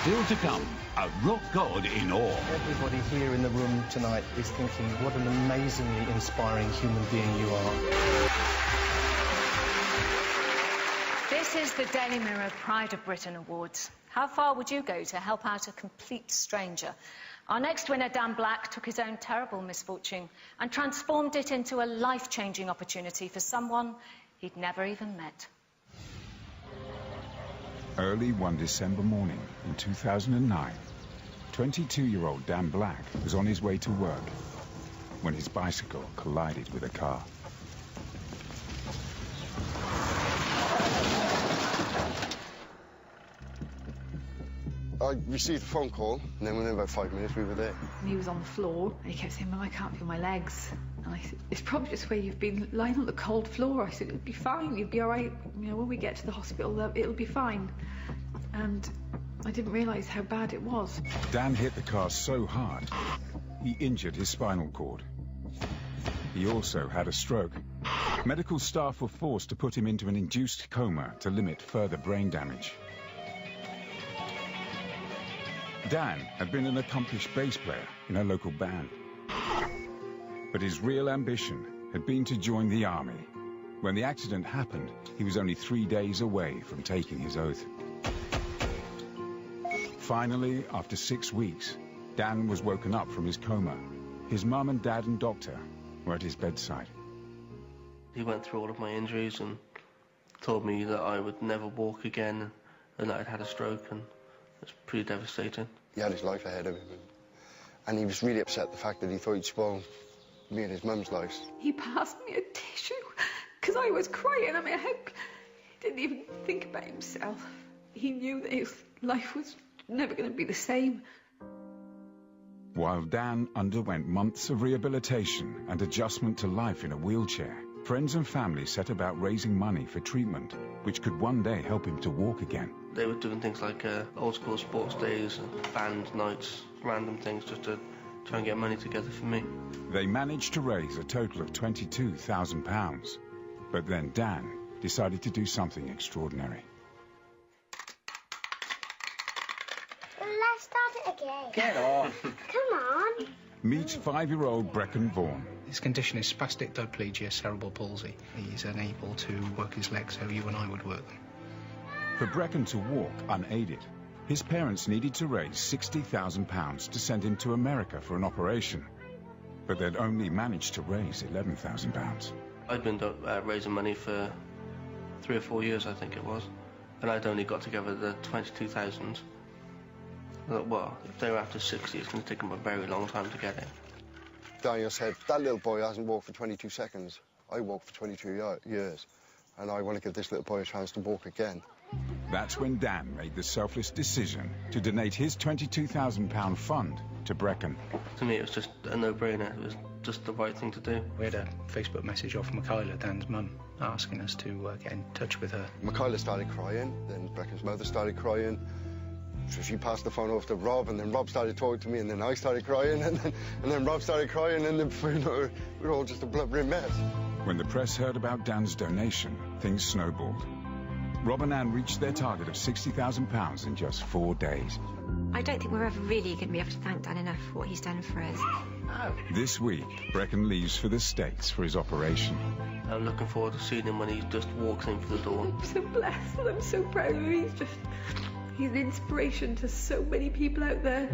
Still to come, a rock god in awe. Everybody here in the room tonight is thinking, what an amazingly inspiring human being you are. This is the Daily Mirror Pride of Britain Awards. How far would you go to help out a complete stranger? Our next winner, Dan Black, took his own terrible misfortune and transformed it into a life-changing opportunity for someone he'd never even met. Early one December morning in 2009, 22-year-old Dan Black was on his way to work when his bicycle collided with a car. I received a phone call, and then within about 5 minutes we were there. He was on the floor, and he kept saying, Mum, I can't feel my legs. And I said, it's probably just where you've been lying on the cold floor. I said, it'll be fine, you'll be all right. You know, when we get to the hospital, it'll be fine. And I didn't realise how bad it was. Dan hit the car so hard, he injured his spinal cord. He also had a stroke. Medical staff were forced to put him into an induced coma to limit further brain damage. Dan had been an accomplished bass player in a local band. But his real ambition had been to join the army. When the accident happened, he was only 3 days away from taking his oath. Finally, after 6 weeks, Dan was woken up from his coma. His mum and dad and doctor were at his bedside. He went through all of my injuries and told me that I would never walk again and that I'd had a stroke, and it's pretty devastating. He had his life ahead of him, and he was really upset the fact that he thought he'd spoiled me and his mum's lives. He passed me a tissue because I was crying. I mean, he didn't even think about himself. He knew that his life was never going to be the same. While Dan underwent months of rehabilitation and adjustment to life in a wheelchair, friends and family set about raising money for treatment, which could one day help him to walk again. They were doing things like old school sports days and band nights, random things just to try and get money together for me. They managed to raise a total of £22,000. But then Dan decided to do something extraordinary. Let's start it again. Get off. Come on. Meet 5-year-old Brecon Vaughan. His condition is spastic diplegia cerebral palsy. He's unable to work his legs how you and I would work them. For Brecon to walk unaided, his parents needed to raise £60,000 to send him to America for an operation. But they'd only managed to raise £11,000. I'd been raising money for 3 or 4 years, I think it was, and I'd only got together the 22,000. I thought, well, if they're after 60, it's going to take them a very long time to get it. Daniel said, that little boy hasn't walked for 22 seconds. I walked for 22 years, and I want to give this little boy a chance to walk again. That's when Dan made the selfless decision to donate his £22,000 fund to Brecon. To me, it was just a no-brainer. It was just the right thing to do. We had a Facebook message off Michaela, Dan's mum, asking us to get in touch with her. Michaela started crying, then Breccon's mother started crying. So she passed the phone off to Rob, and then Rob started talking to me, and then I started crying, and then Rob started crying, and then, you know, we were all just a blubbering mess. When the press heard about Dan's donation, things snowballed. Rob and Anne reached their target of £60,000 in just 4 days. I don't think we're ever really going to be able to thank Dan enough for what he's done for us. This week, Brecon leaves for the States for his operation. I'm looking forward to seeing him when he just walks in through the door. I'm so blessed and I'm so proud of him. He's an inspiration to so many people out there.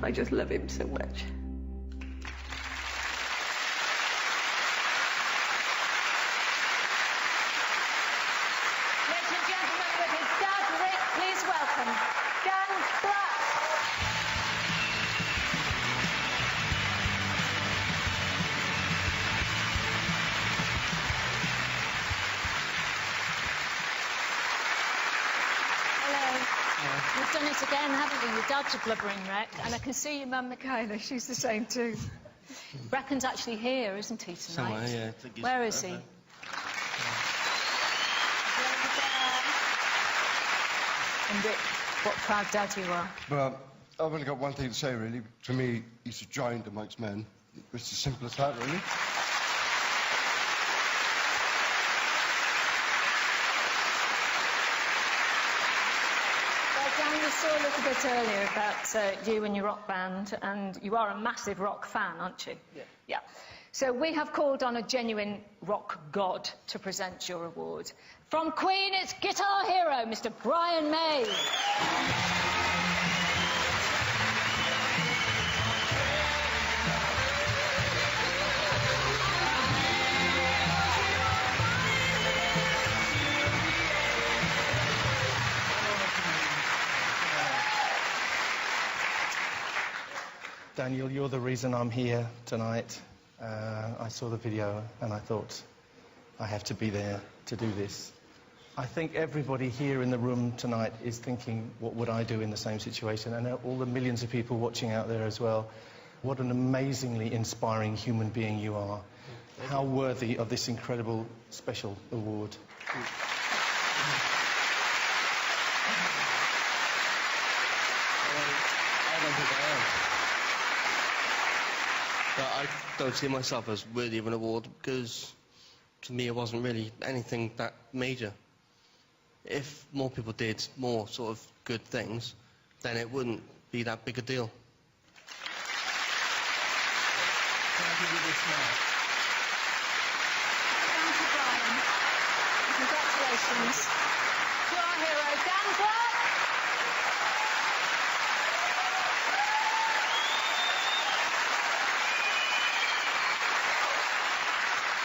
I just love him so much. Ladies and gentlemen, with his dad, Rick, please welcome Dan Black. You've done it again, haven't you? Your dad's a blubbering wreck, and I can see your mum, Michaela, she's the same too. Breccon's actually here, isn't he, tonight? Somewhere, yeah. Where is he? And Rick, what proud dad you are. Well, I've only got one thing to say, really. To me, he's a giant amongst men. It's as simple as that, really. Dan, you saw a little bit earlier about you and your rock band, and you are a massive rock fan, aren't you? Yeah. Yeah. So we have called on a genuine rock god to present your award. From Queen, it's guitar hero, Mr. Brian May. Daniel, you're the reason I'm here tonight. I saw the video and I thought, I have to be there to do this. I think everybody here in the room tonight is thinking, what would I do in the same situation? And all the millions of people watching out there as well. What an amazingly inspiring human being you are. How worthy of this incredible special award. But I don't see myself as worthy of an award because, to me, it wasn't really anything that major. If more people did more sort of good things, then it wouldn't be that big a deal. Can I give you this now? Thank you, Brian. Congratulations.